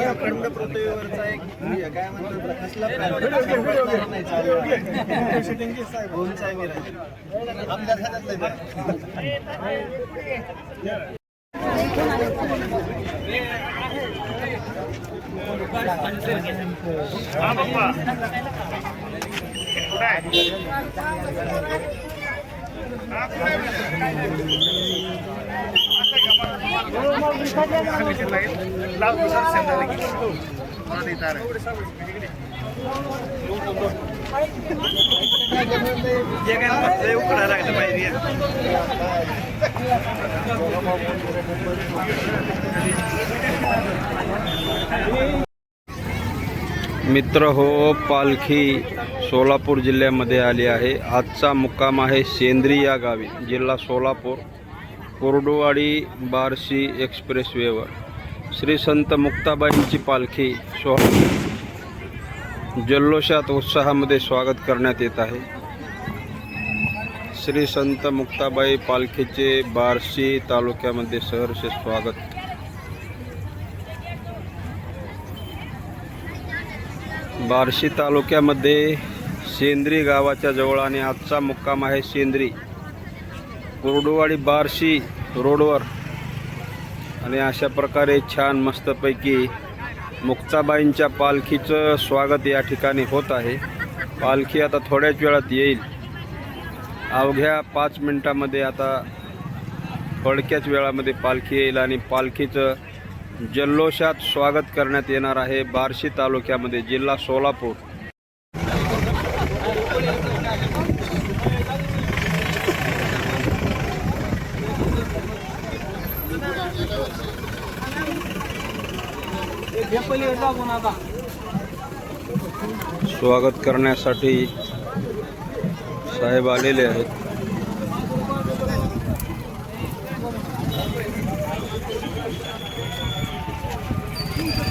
अखंड पृथ्वीवरचा एक काय म्हणतात कसला मित्र हो, पालखी सोलापूर जिल्ह्यामध्ये आली आहे। आजचा मुक्काम आहे सेंद्री या गावी, जिल्हा सोलापूर, कोरडवाडी बार्शी एक्सप्रेसवेवर। श्री संत मुक्ताबाईंची पालखी जल्लोषात उत्साहामध्ये स्वागत करण्यात येत आहे। श्री संत मुक्ताबाई पालखीचे बार्शी तालुक्यामध्ये सहर्ष स्वागत। बार्शी तालुक्यामध्ये सेंद्री गावाच्या जवळ आणि आजचा मुक्काम आहे सेंद्री, कोरडवाडी बार्शी रोडवर। आणि अशा प्रकारे छान मस्तपैकी मुक्ताबाईंच्या पालखीचं स्वागत या ठिकाणी होत आहे। पालखी आता थोड्याच वेळात येईल, अवघ्या 5 मिनिटांमध्ये, आता थोडक्याच वेळामध्ये पालखी येईल आणि पालखीचं जल्लोषात स्वागत करण्यात येणार आहे बार्शी तालुक्यामध्ये, जिल्हा सोलापूर। स्वागत करण्यासाठी साहेब आलेले आहेत।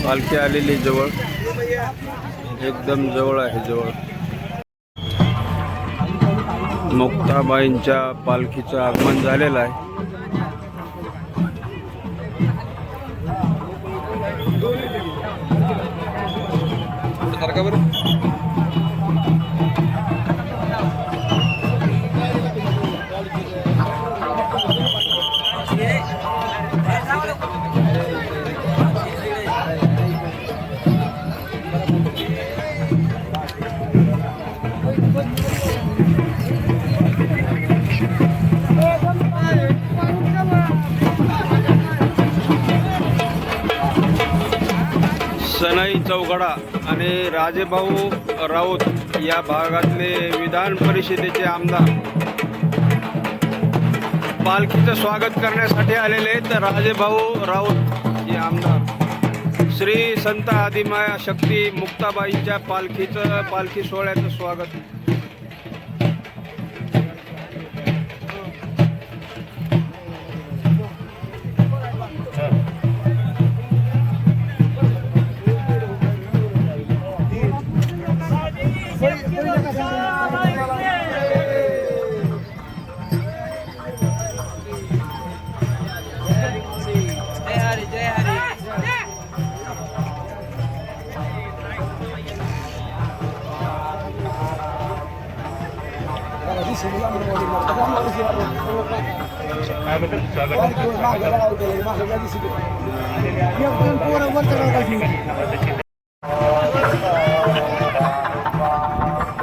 पालखी आलेली जवळ, एकदम जवळ आहे, जवळ। मुक्ताबाईंच्या पालखीचं आगमन झालेलं आहे। सनई चौघडा आणि राजेभाऊ राऊत या भागातले विधान परिषदेचे आमदार पालखीचं स्वागत करण्यासाठी आलेले आहेत। राजेभाऊ राऊत हे आमदार श्री संत आदिमाया शक्ती मुक्ताबाईंच्या पालखी सोहळ्याचं स्वागत।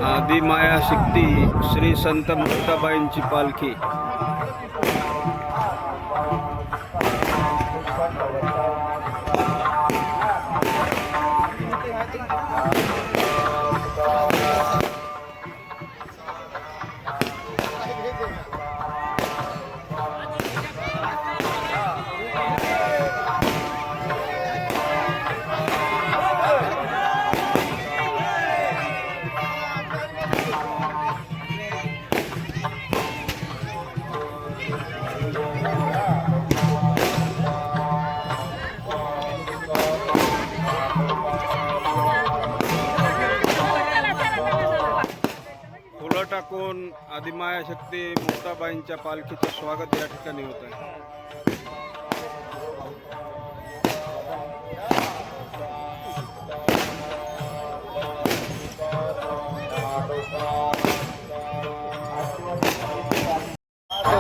आदिमाया शक्ती श्री संत मुक्ताबाईंची पालखी। आदिमाया शक्ती मुक्ताबाईंच्या पालखीचं स्वागत या ठिकाणी होत आहे.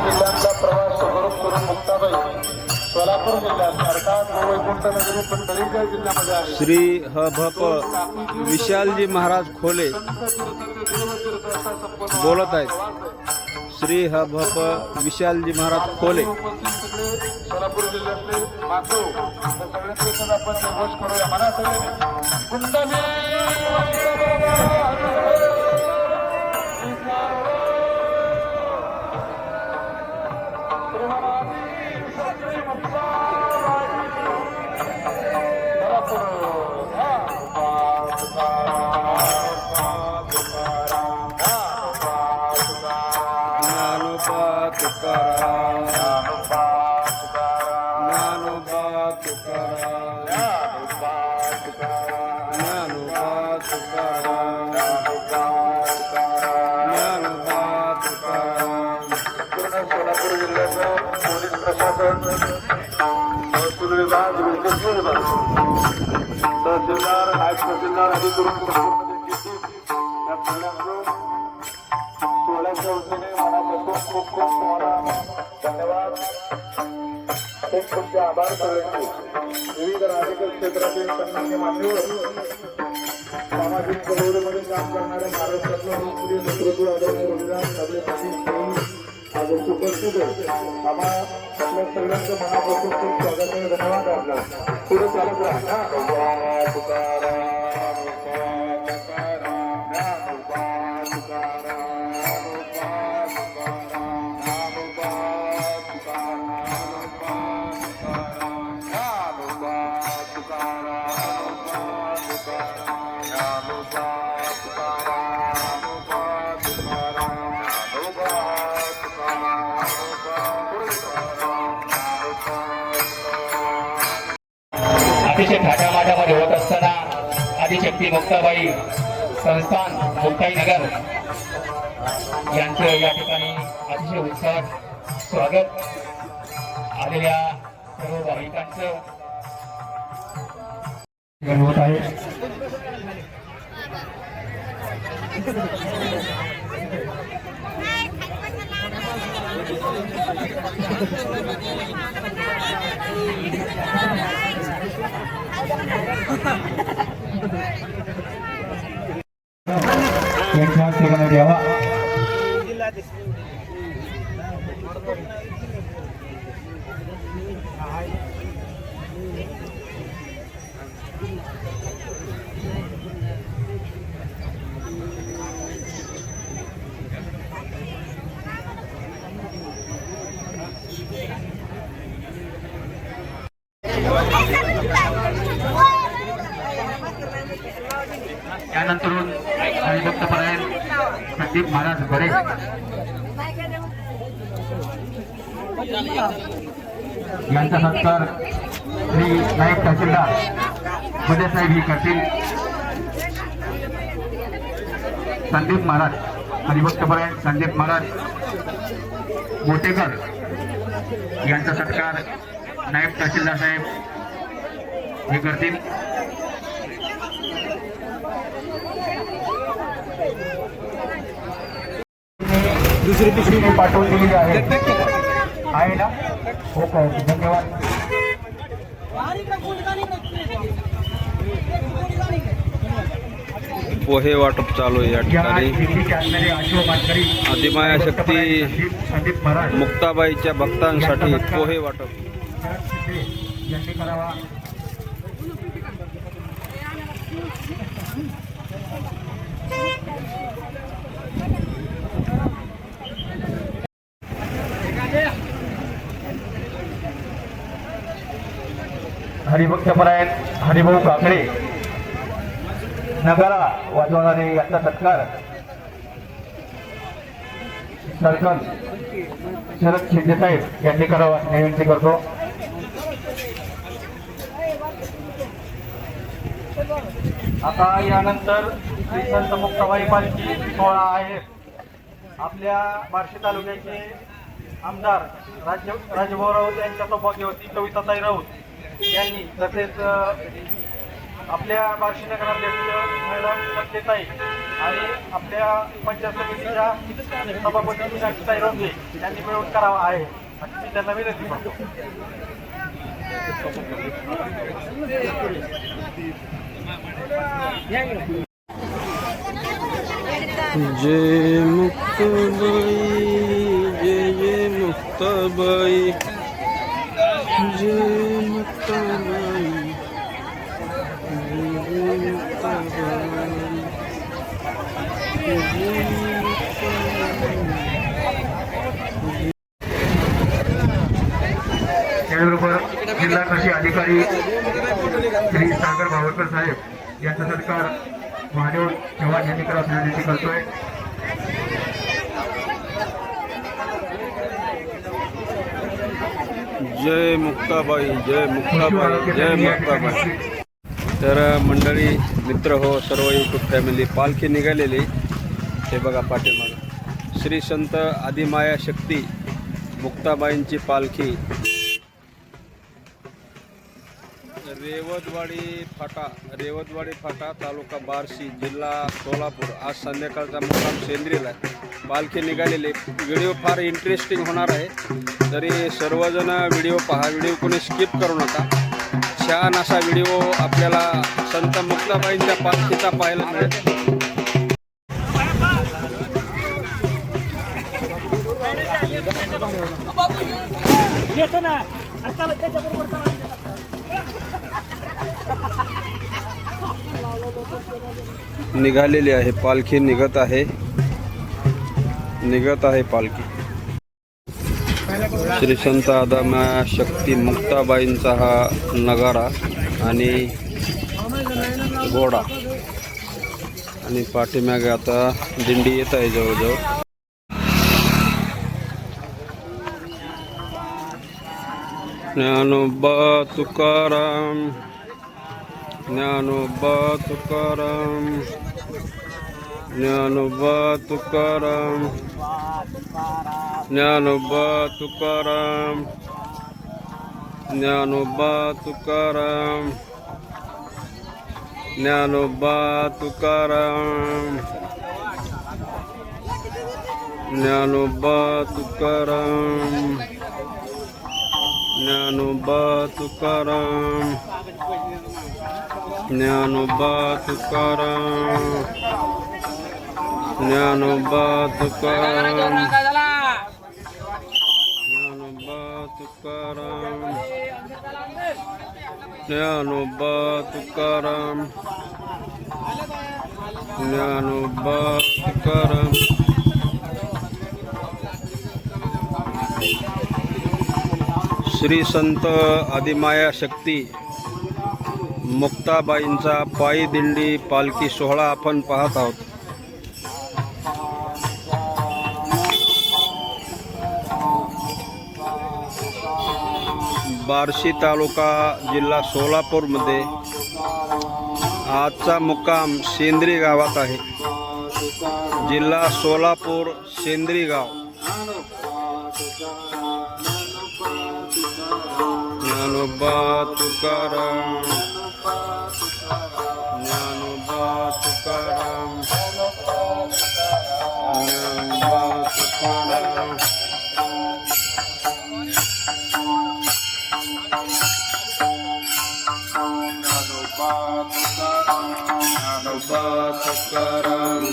जिल्ह्यांचा प्रवास सुखरूप करून मुक्ताबाई सोलापूर जिल्ह्यात अर्थात वैकुंठ नगरी पंढरीच्या जिल्ह्यामध्ये आहे. श्री हभप विशालजी महाराज खोले बोलत आहेत. श्री हभप विशालजी महाराज खोले. सोलापूर जिल्ह्यातले माधव सगळ्यांचे आपण निर्घोष करूया म्हणा सगळ्यांनी. सोलापूर जिल्ह्याचं पोलीस प्रशासन, महसूल विभाग, विद्युत विभाग, तहसीलदार, नायब तहसीलदार आदी करून संपूर्ण या सगळ्यांचं सोहळ्याच्या वतीने मनापासून खूप खूप तुम्हाला धन्यवाद. खूप तुमचे आभार सगळ्यांचे. विविध राजकीय क्षेत्रातील सन्मान्य मान्यवर, सामाजिक चळवळीमध्ये काम करणारे महाराष्ट्रातलं लोकप्रिय नेतृत्व आदरणीय बलिदान आपले पाटील आज उपस्थित आहे. आम्हा आपल्या सगळ्यांचं मनापासून खूप स्वागत आहे. धन्यवाद. आपला पुढे चालत राहा. अतिशय थाटामाटामध्ये होत असताना आदिशक्ती मुक्ताबाई संस्थान मुक्ताईनगर यांचं या ठिकाणी अतिशय उत्साहात स्वागत. आलेल्या सर्व भाविकांचं होत आहे. यांच्या ठिकाणी द्यावा. त्यानंतरून हरिभक्तपरायण संदीप महाराज बरे यांचा सत्कार श्री नायब तहसीलदार बडे साहेब ही करतील. संदीप महाराज हरिभक्तपरायण संदीप महाराज मोटेकर यांचा सत्कार नायब तहसीलदार साहेब हे करतील. दुसरी तिसरी पाठवून दिलेली आहे ना. ओके, धन्यवाद. पोहे वाटप चालू आहे या ठिकाणी. आदिमाया शक्ती मुक्ताबाईच्या भक्तांसाठी पोहे वाटप. हरिभक्तपरायण हरिभाऊ काकडे नगारा वाजवणारे यांचा सत्कार सरकल शरद शिंदे साहेब यांनी करावा विनंती करतो. आता यानंतर श्री संत मुक्ताबाई पालखी सोहळा आहे. आपल्या बार्शी तालुक्याचे आमदार राजभाऊ राऊत यांच्या सौभाग्यवती कविताताई राऊत यांनी, तसेच आपल्या बार्शी नगराध्यक्ष मॅडम सत्तेताई आणि आपल्या पंचायत समितीच्या सभापती मीनाक्षीताई रोंगे यांनी मिळून करावा आहे अशी मी त्यांना विनंती करतो. जय मुक्ताबाई, जय मुक्ताबाई, जय मुक्ताबाई, जय मुक्ताबाई, त्याचबरोबर जिल्हा कृषी अधिकारी श्री सागर भावरकर साहेब यांचा सत्कार महादेव चव्हाण यांनी करावा विनंती करतोय. जय मुक्ताबाई, जय मुक्ताबाई, जय मुक्ताबाई. तर मंडळी, मित्र हो, सर्व यूट्यूब फॅमिली, पालखी निघालेली. हे बघा पाठीमागं श्री संत आदिमाया शक्ती मुक्ताबाईंची पालखी रेवदवाडी फाटा तालुका बार्शी जिल्हा सोलापूर. आज संध्याकाळचा मुक्काम सेंद्रीला आहे. पालखी निघालेली. व्हिडिओ फार इंटरेस्टिंग होणार आहे, तरी सर्वजण व्हिडिओ पहा. व्हिडिओ कोणी स्किप करू नका. छान असा व्हिडिओ आपल्याला संत मुक्ताबाईंच्या पालखीचा पाहायला मिळेल. निघालेली आहे पालखी, निघत आहे पालखी. श्री संत आदिमाया शक्ती मुक्ताबाईंचा हा नगारा आणि घोडा आणि पाठीमागे आता दिंडी येत आहे जवळजवळ. ज्ञानोबा तुकाराम, ज्ञानोबा तुकाराम, ज्ञानोबा तुकाराम, ज्ञानोबा तुकाराम, ज्ञानोबा तुकाराम, ज्ञानोबा तुकाराम, ज्ञानोबा तुकाराम, ज्ञानोबा तुकाराम, ज्ञानोबा तुकाराम, ज्ञानोबा तुकाराम, ज्ञानोबा तुकाराम, ज्ञानोबा तुकाराम, ज्ञानोबा तुकाराम. श्री संत आदिमाया शक्ती मुक्ताबाईंचा पायी दिंडी पालखी सोहळा आपण पाहत आहोत. बार्शी तालुका जिल्हा सोलापूरमध्ये आजचा मुक्काम सेंद्री गावात आहे. जिल्हा सोलापूर, सेंद्री गाव. ज्ञानोबा तुकाराम, ज्ञानोबा तुकाराम, ज्ञानोबा तुकाराम. ज्ञानोबा तुकाराम,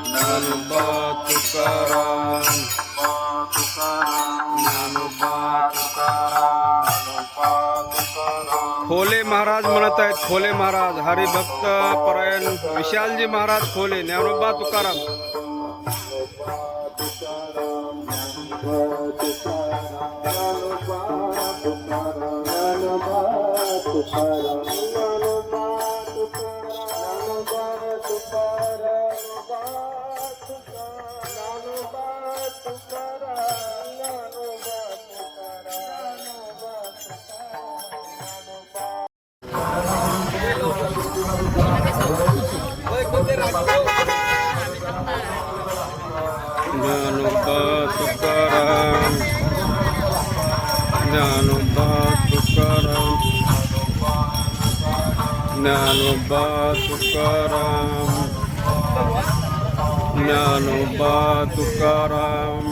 ज्ञानोबा तुकाराम, खोले महाराज म्हणत आहेत. खोले महाराज, हरिभक्त परायण विशालजी महाराज खोले, ज्ञानोबा तुकाराम. ज्ञानोबा तुकाराम, ज्ञानोबा तुकाराम,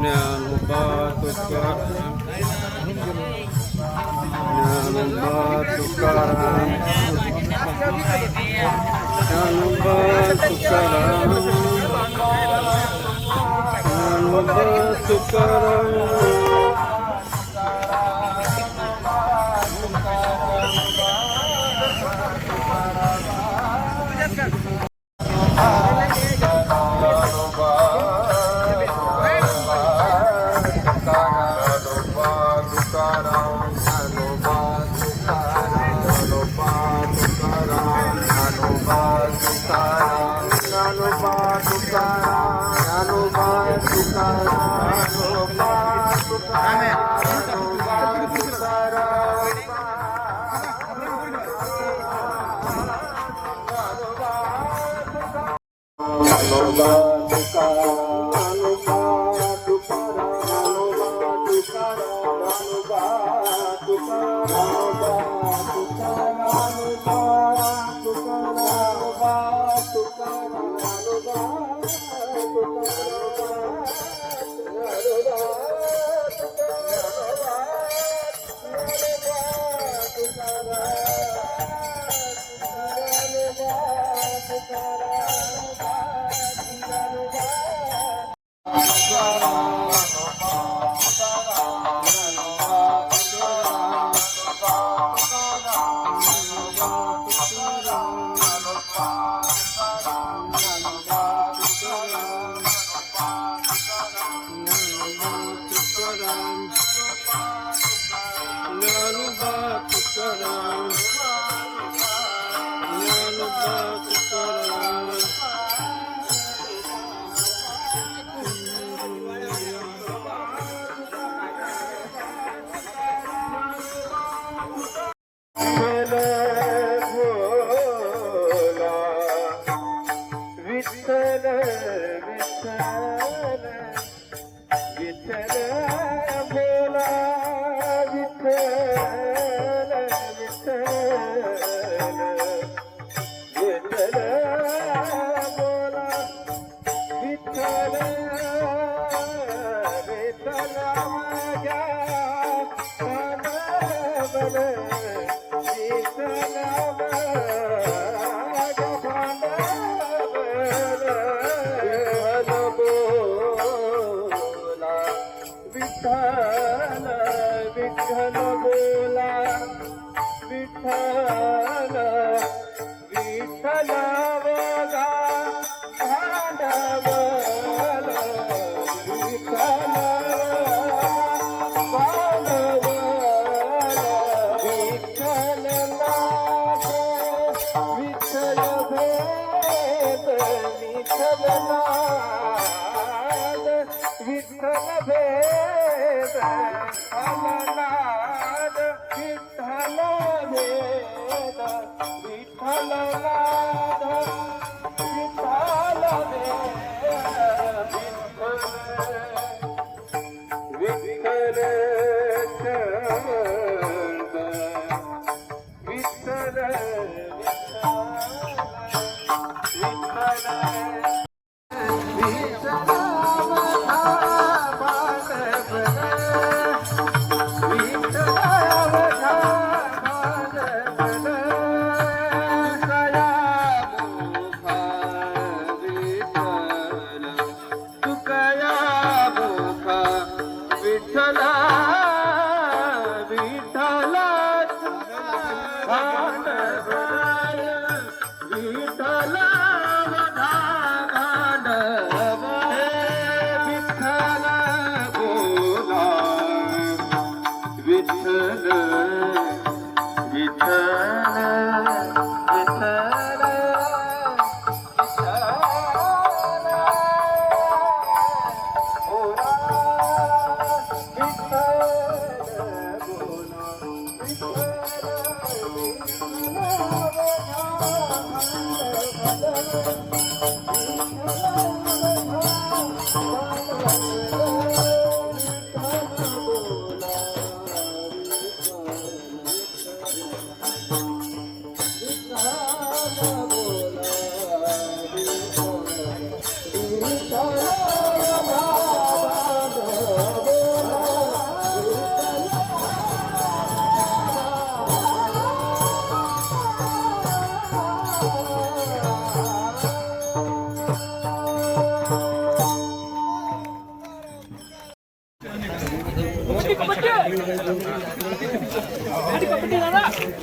ज्ञानोबा तुकाराम, ज्ञानोबा तुकाराम, ज्ञानोबा तुकाराम, ज्ञानोबा तुकाराम.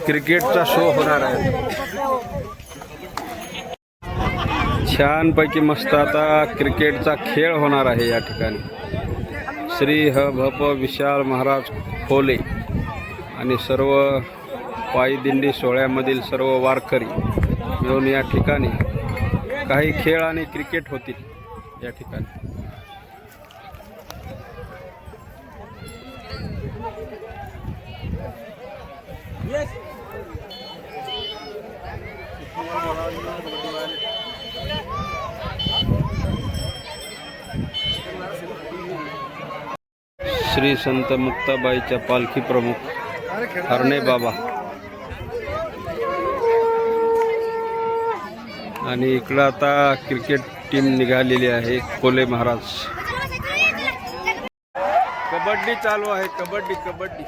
क्रिकेटचा शो होणार आहे. छानपैकी मस्त आता क्रिकेटचा खेळ होणार आहे या ठिकाणी. श्री ह भ प विशाल महाराज खोले आणि सर्व पायी दिंडी सोहळ्यामधील सर्व वारकरी मिळून या ठिकाणी काही खेळ आणि क्रिकेट होतील या ठिकाणी. श्री संत मुक्ताबाईच्या पालखी प्रमुख हरणे बाबा आणि इकडं आता क्रिकेट टीम निघालेली आहे. कोले महाराज. कबड्डी चालू आहे. कबड्डी कबड्डी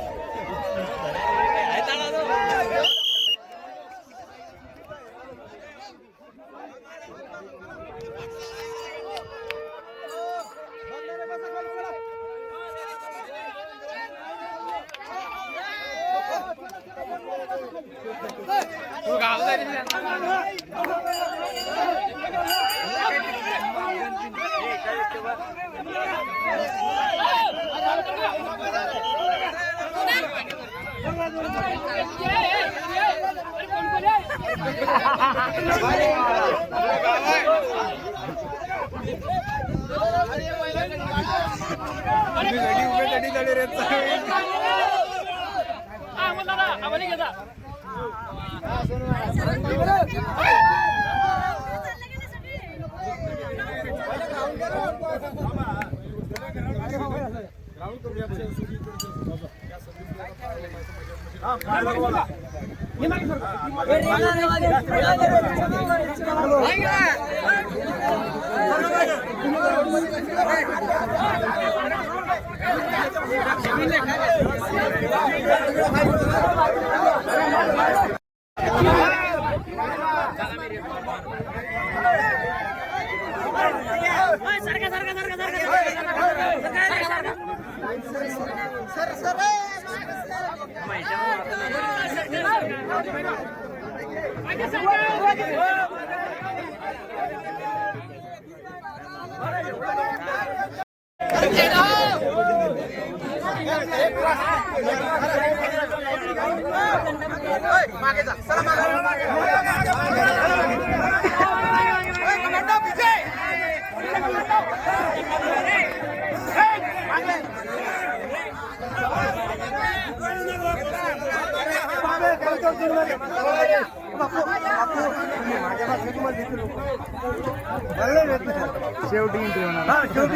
शेवटी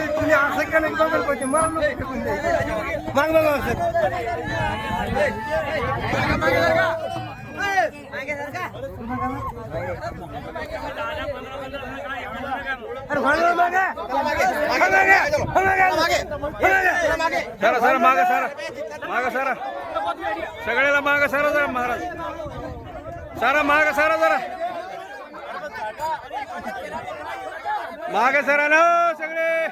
तुम्ही असं केलं की माग सारा सारा मागा सारा मागा सारा सगळ्याला मागा सारा जरा महाराज सारा मागा सारा जरा मागे सरा ना सगळे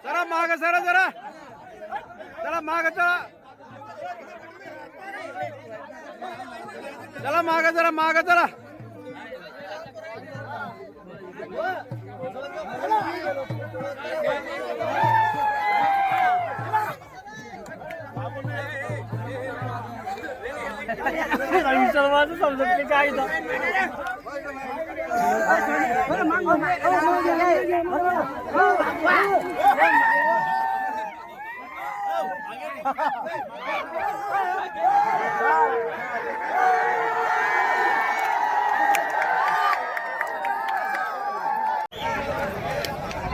जरा मागे सरा जरा चला मागे चला चला मागे जरा मागे चला समजत काय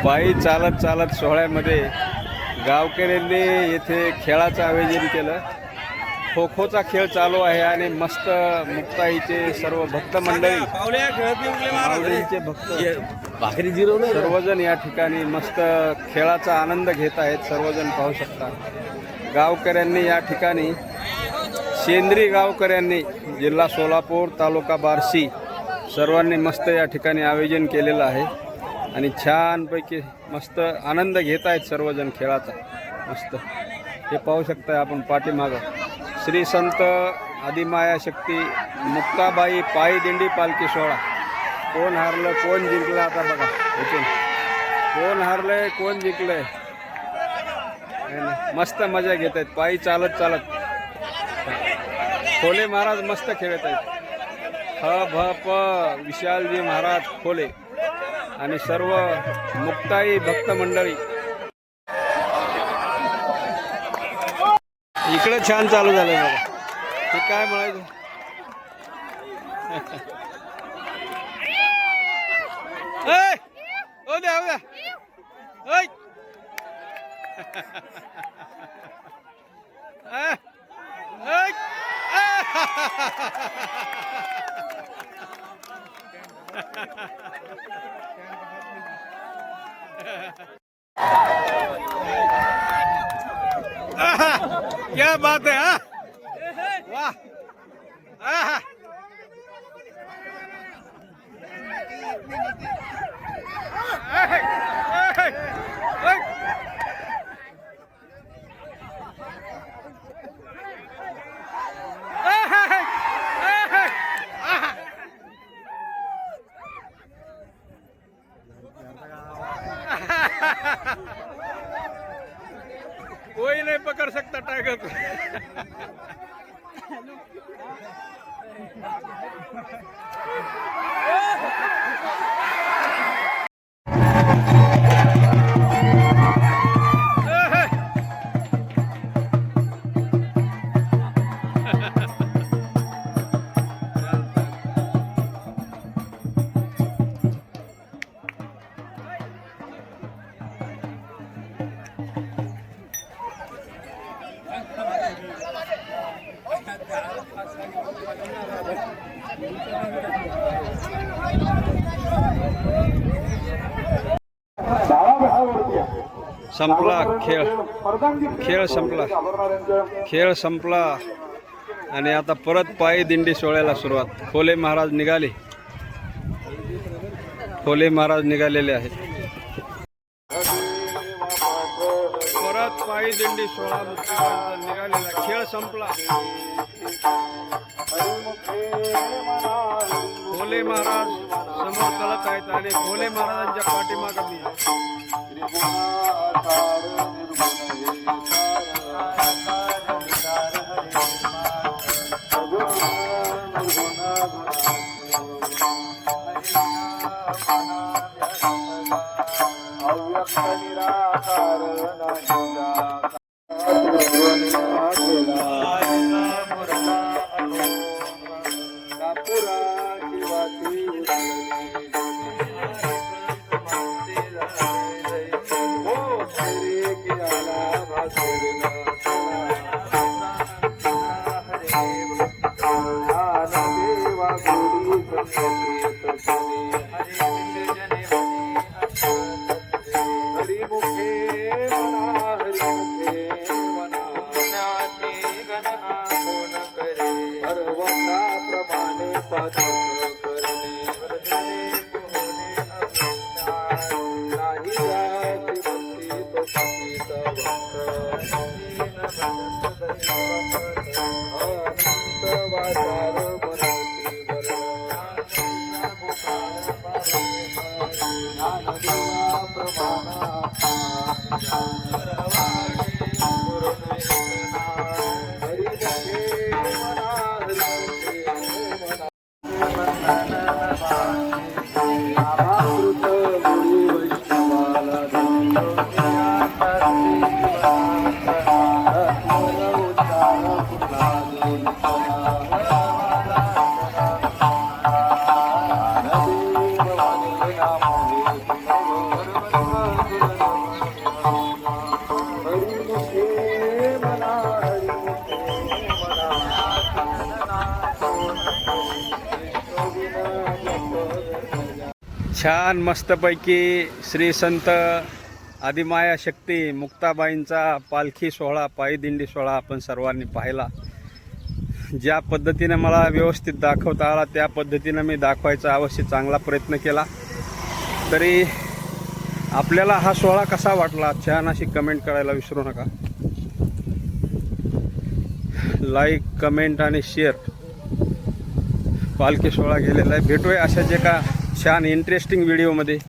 पायी चालत चालत सोहळ्यामध्ये गावकऱ्यांनी येथे खेळाचं आयोजन केलं. खो खोचा खेळ चालू आहे आणि मस्त मुक्ताईचे सर्व भक्त मंडळी माऊलींचे भक्त सर्वजण या ठिकाणी मस्त खेळाचा आनंद घेत आहेत. सर्वजण पाहू शकता. गावकऱ्यांनी या ठिकाणी शेंद्री गावकऱ्यांनी जिल्हा सोलापूर तालुका बार्शी सर्वांनी मस्त या ठिकाणी आयोजन केलेलं आहे आणि छानपैकी मस्त आनंद घेत आहेत सर्वजण खेळाचा. मस्त हे पाहू शकताय आपण पाठीमागं श्री संत आदिमाया शक्ती मुक्ताबाई पायी दिंडी पालखी सोहळा. कोण हारलं कोण जिंकलं आता बघा इथून. कोण हारलंय कोण जिंकलंय. मस्त मजा घेत आहेत पायी चालत चालत. खोले महाराज मस्त खेळत आहेत. ह भ प विशालजी महाराज खोले आणि सर्व मुक्ताई भक्त मंडळी इकडे छान चालू झालंय बघा. ते काय म्हणायचं ओ द्या द्या क्या बात है. हाँ वाह. कोई नहीं पकड़ सकता टाइगर को. संपला खेळ संपला आणि आता परत पायी दिंडी सोहळ्याला सुरुवात. खोले महाराज निघालेले आहेत. परत पायी दिंडी सोहळा निघालेला. खेळ संपला. खोले महाराज समोर चलत आहेत आणि खोले महाराजांच्या पाठीमागे मी. छान मस्तपैकी श्री संत आदिमाया शक्ती मुक्ताबाईंचा पालखी सोहळा पायी दिंडी सोहळा आपण सर्वांनी पाहिला. ज्या पद्धतीने मला व्यवस्थित दाखवता आला त्या पद्धतीने मी दाखवायचा अवश्य चांगला प्रयत्न केला. तरी आपल्याला हा सोहळा कसा वाटला छान अशी कमेंट करायला विसरू नका. लाईक, कमेंट आणि शेअर. पालखी सोहळा गेलेला आहे. भेटूया अशाच एका छान इंटरेस्टिंग व्हिडिओमध्ये.